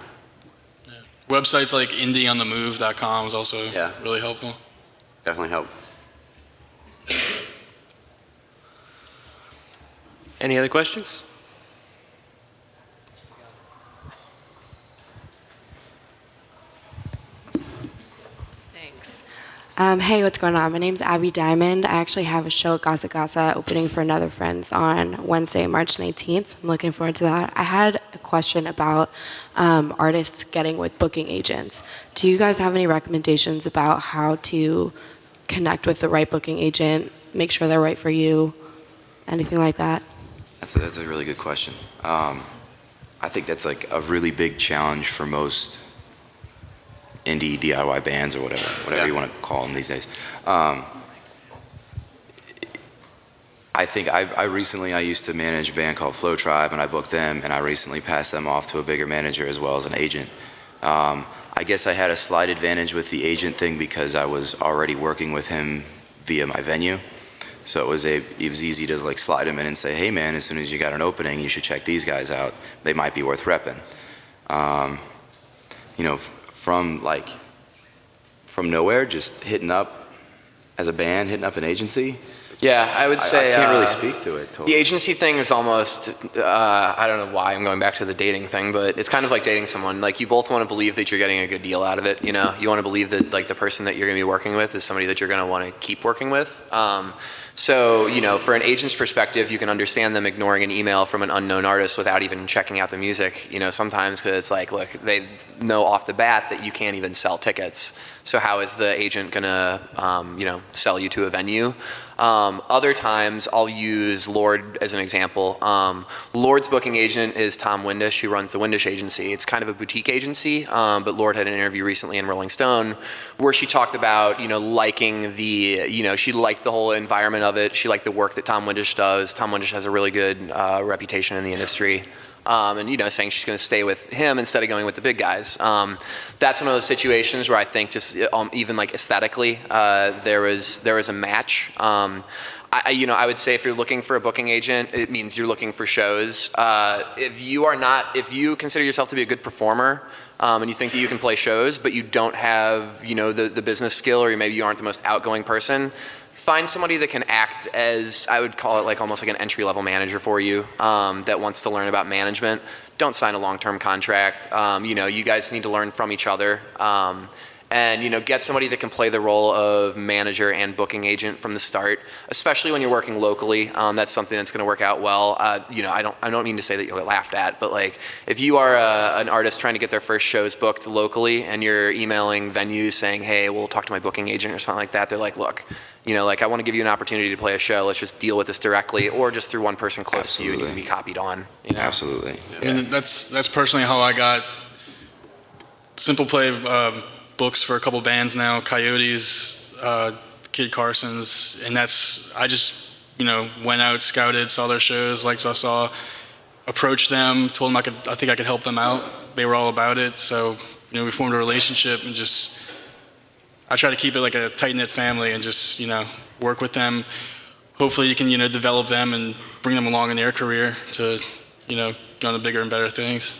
Websites like indieonthemove.com is also really helpful. Definitely help. Any other questions? Hey, what's going on? My name's Abby Diamond. I actually have a show at Gasa Gasa opening for Another Friends on Wednesday, March 19th. So I'm looking forward to that. I had a question about artists getting with booking agents. Do you guys have any recommendations about how to connect with the right booking agent, make sure they're right for you, anything like that? That's a really good question. I think that's a really big challenge for most indie DIY bands or whatever you want to call them these days. I think I used to manage a band called Flow Tribe, and I booked them, and I recently passed them off to a bigger manager as well as an agent. I guess I had a slight advantage with the agent thing because I was already working with him via my venue. So it was easy to slide him in and say, hey man, as soon as you got an opening, you should check these guys out. They might be worth repping. From nowhere, just hitting up as a band, hitting up an agency. Yeah, I would say I can't really speak to it. Totally. The agency thing is almost, I don't know why I'm going back to the dating thing, but it's kind of like dating someone. You both want to believe that you're getting a good deal out of it, You want to believe that the person that you're going to be working with is somebody that you're going to want to keep working with. So, for an agent's perspective, you can understand them ignoring an email from an unknown artist without even checking out the music. Sometimes because it's look, they know off the bat that you can't even sell tickets. So how is the agent gonna, sell you to a venue? Other times, I'll use Lord as an example. Lord's booking agent is Tom Windish, who runs the Windish Agency. It's kind of a boutique agency, but Lord had an interview recently in Rolling Stone where she talked about, liking she liked the whole environment of it. She liked the work that Tom Windish does. Tom Windish has a really good reputation in the industry. and saying she's going to stay with him instead of going with the big guys. That's one of those situations where I think just even like aesthetically, there was a match. I would say if you're looking for a booking agent, it means you're looking for shows. If you consider yourself to be a good performer, and you think that you can play shows, but you don't have, the business skill, or maybe you aren't the most outgoing person, find somebody that can act as, I would call it like almost like an entry-level manager for you, that wants to learn about management. Don't sign a long-term contract. You guys need to learn from each other. And get somebody that can play the role of manager and booking agent from the start, especially when you're working locally. That's something that's going to work out well. I don't mean to say that you'll get laughed at, but like if you are an artist trying to get their first shows booked locally and you're emailing venues saying, hey, we'll talk to my booking agent or something like that, they're like, look, I want to give you an opportunity to play a show. Let's just deal with this directly, or just through one person close to you and you can be copied on. Absolutely. Yeah. I mean, that's personally how I got Simple Play books for a couple bands now, Coyotes, Kid Carson's, and I just went out, scouted, saw their shows, liked what I saw, approached them, told them I think I could help them out. They were all about it, so we formed a relationship, and just I try to keep it like a tight-knit family and just work with them. Hopefully you can develop them and bring them along in their career to go on to bigger and better things.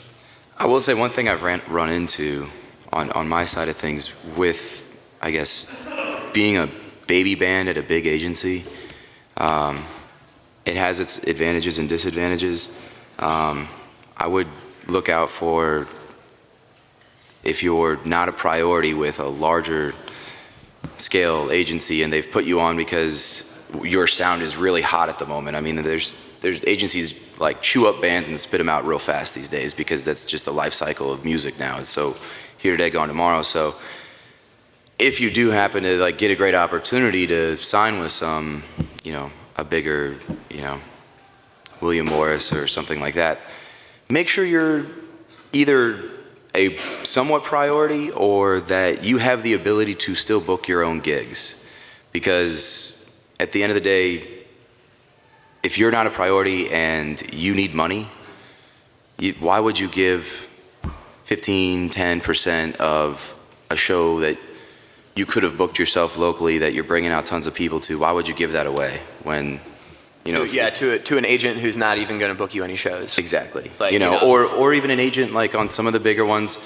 I will say one thing I've run into on my side of things with, I guess, being a baby band at a big agency, it has its advantages and disadvantages. I would look out for, if you're not a priority with a larger scale agency and they've put you on because your sound is really hot at the moment. I mean, there's agencies like chew up bands and spit them out real fast these days because that's just the life cycle of music now. It's so here today, gone tomorrow. So if you do happen to like get a great opportunity to sign with some, a bigger, William Morris or something like that, make sure you're either a somewhat priority or that you have the ability to still book your own gigs. Because at the end of the day, if you're not a priority and you need money, why would you give 15, 10% of a show that you could have booked yourself locally that you're bringing out tons of people to? Why would you give that away when, to an agent who's not even going to book you any shows? Exactly. Like, or even an agent like on some of the bigger ones,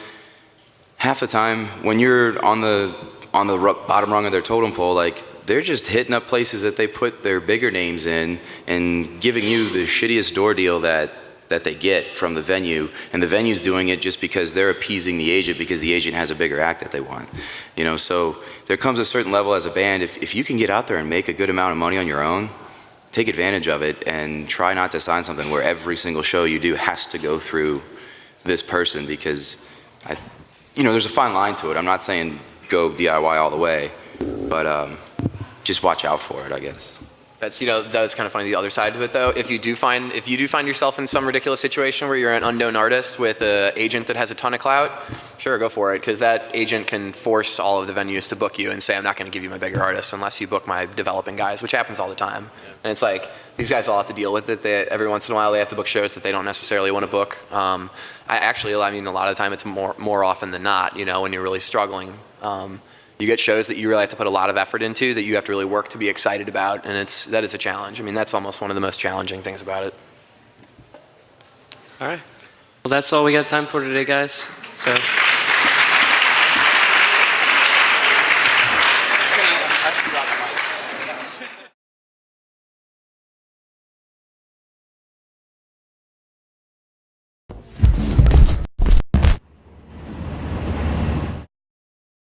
half the time when you're on the bottom rung of their totem pole, like they're just hitting up places that they put their bigger names in and giving you the shittiest door deal that they get from the venue, and the venue's doing it just because they're appeasing the agent because the agent has a bigger act that they want. So there comes a certain level as a band, if you can get out there and make a good amount of money on your own, take advantage of it and try not to sign something where every single show you do has to go through this person, because there's a fine line to it. I'm not saying go DIY all the way, but just watch out for it, I guess. That's kind of funny. The other side of it, though, if you do find yourself in some ridiculous situation where you're an unknown artist with an agent that has a ton of clout, sure, go for it, because that agent can force all of the venues to book you and say, I'm not going to give you my bigger artists unless you book my developing guys, which happens all the time. And it's like these guys all have to deal with it. Every once in a while, they have to book shows that they don't necessarily want to book. A lot of the time, it's more often than not. When you're really struggling. You get shows that you really have to put a lot of effort into, that you have to really work to be excited about, and that is a challenge. I mean, that's almost one of the most challenging things about it. All right. Well, that's all we got time for today, guys. So.